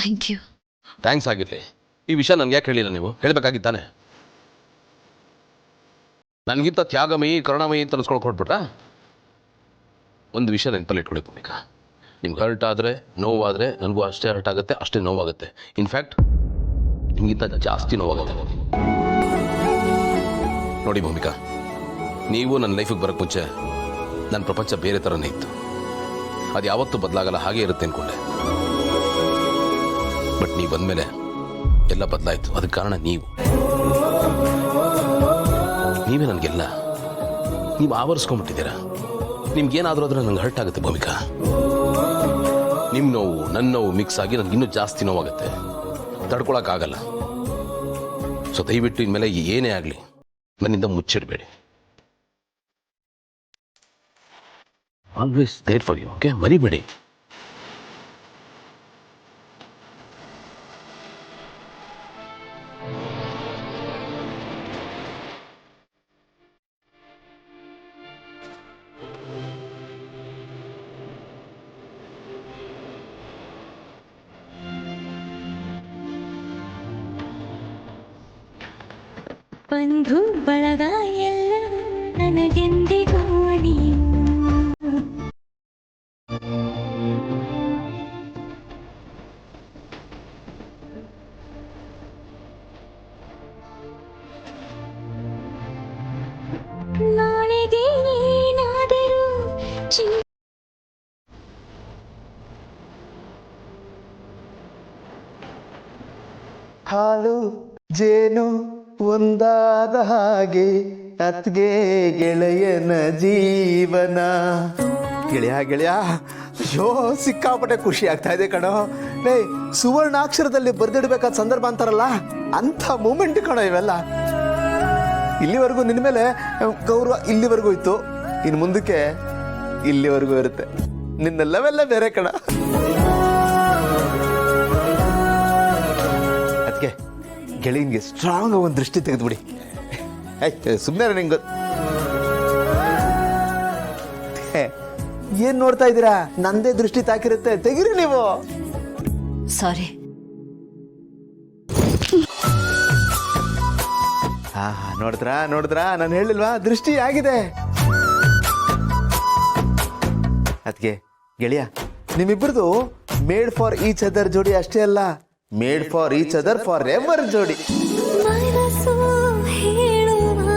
Thank you. Thanks ಆಗಿರಲಿ. ಈ ವಿಷಯ ನನಗೆ ಯಾಕೆ ಹೇಳಿಲ್ಲ ನೀವು? ಹೇಳಬೇಕಾಗಿತ್ತಾನೆ. ನನಗಿಂತ ತ್ಯಾಗಮಯಿ ಕರುಣಾಮಯಿ ಅಂತ ಅನ್ಸ್ಕೊಂಡು ಕೊಟ್ಬಿಟ್ರಾ? ಒಂದು ವಿಷಯ ನೆನಪಲ್ಲಿ ಇಟ್ಕೊಳ್ಳಿ ಭೂಮಿಕಾ, ನಿಮ್ಗೆ ಹರ್ಟ್ ಆದರೆ ನೋವಾದರೆ ನನಗೂ ಅಷ್ಟೇ ಹರ್ಟ್ ಆಗುತ್ತೆ, ಅಷ್ಟೇ ನೋವಾಗುತ್ತೆ. ಇನ್ಫ್ಯಾಕ್ಟ್ ನಿಮಗಿಂತ ಜಾಸ್ತಿ ನೋವಾಗುತ್ತೆ. ನೋಡಿ ಭೂಮಿಕಾ, ನೀವು ನನ್ನ ಲೈಫಿಗೆ ಬರೋಕ್ಕೆ ಮುಂಚೆ ನನ್ನ ಪ್ರಪಂಚ ಬೇರೆ ಥರನೇ ಇತ್ತು. ಅದು ಯಾವತ್ತೂ ಬದಲಾಗಲ್ಲ, ಹಾಗೆ ಇರುತ್ತೆ ಅಂದ್ಕೊಂಡೆ. ಬಟ್ ನೀವು ಬಂದಮೇಲೆ ಎಲ್ಲ ಬದಲಾಯಿತು. ಅದಕ್ಕೆ ಕಾರಣ ನೀವೇ ನನಗೆಲ್ಲ. ನೀವು ಆವರಿಸ್ಕೊಂಡ್ಬಿಟ್ಟಿದ್ದೀರಾ. ನಿಮ್ಗೇನಾದರೂ ಆದರೆ ನಂಗೆ ಹರ್ಟ್ ಆಗುತ್ತೆ ಭೂಮಿಕಾ. ನಿಮ್ಮ ನೋವು ನನ್ನ ನೋವು ಮಿಕ್ಸ್ ಆಗಿ ನನಗೆ ಇನ್ನೂ ಜಾಸ್ತಿ ನೋವಾಗುತ್ತೆ, ತಡ್ಕೊಳಕ್ಕಾಗಲ್ಲ. ಸೊ ದಯವಿಟ್ಟು ಇನ್ಮೇಲೆ ಏನೇ ಆಗಲಿ ನನ್ನಿಂದ ಮುಚ್ಚಿಡಬೇಡಿ. Always there for you, okay? ಮರಿಬೇಡಿ. ಬಂಧು ಬಳಗ ಎಲ್ಲ ನನಗೆಂದಿಗೂ ನೀವು. ನಾಳೆಗೆ ಏನಾದರೂ ಹಾಲು ಜೇನು ಒಂದಾದ ಹಾಗೆ ಅತ್ಗೆ ಗೆಳೆಯನ ಜೀವನ. ಗೆಳೆಯ ಗೆಳೆಯ, ಅಯ್ಯೋ ಸಿಕ್ಕಾಪಟ್ಟೆ ಖುಷಿ ಆಗ್ತಾ ಇದೆ ಕಣೋ. ಲೇ, ಸುವರ್ಣಾಕ್ಷರದಲ್ಲಿ ಬರೆದಿಡ್ಬೇಕಾದ ಸಂದರ್ಭ ಅಂತಾರಲ್ಲ, ಅಂಥ ಮೂಮೆಂಟ್ ಕಣೋ ಇವೆಲ್ಲ. ಇಲ್ಲಿವರೆಗೂ ನಿನ್ನ ಮೇಲೆ ಗೌರವ ಇಲ್ಲಿವರೆಗೂ ಇತ್ತು, ಇನ್ನು ಮುಂದಕ್ಕೆ ಇಲ್ಲಿವರೆಗೂ ಇರುತ್ತೆ. ನಿನ್ನ ಲೆವೆಲ್ಲ ಬೇರೆ ಕಣ. ಅದಕ್ಕೆ ಗೆಳೆಯನ್ಗೆ ಸ್ಟ್ರಾಂಗ್ ಒಂದು ದೃಷ್ಟಿ ತೆಗೆದುಬಿಡಿ. ಸುಮ್ಮನೆ ನಿಂಗೆ ಏನ್ ನೋಡ್ತಾ ಇದ್ದೀರಾ? ನಂದೇ ದೃಷ್ಟಿ ತಾಕಿರುತ್ತೆ, ತೆಗಿರಿ ನೀವು. ಸಾರಿ. ಹಾ ನೋಡಿದ್ರಾ ನಾನು ಹೇಳಿಲ್ವಾ, ದೃಷ್ಟಿ ಆಗಿದೆ. ಅದಕ್ಕೆ ಗೆಳೆಯ, ನಿಮ್ಮಿಬ್ಬರದು ಮೇಡ್ ಫಾರ್ ಈಚ್ ಅದರ್ ಜೋಡಿ ಅಷ್ಟೇ ಅಲ್ಲ, made for each other for ever ಜೋಡಿ. ಮನಸ್ಸು ಹೇಳುವ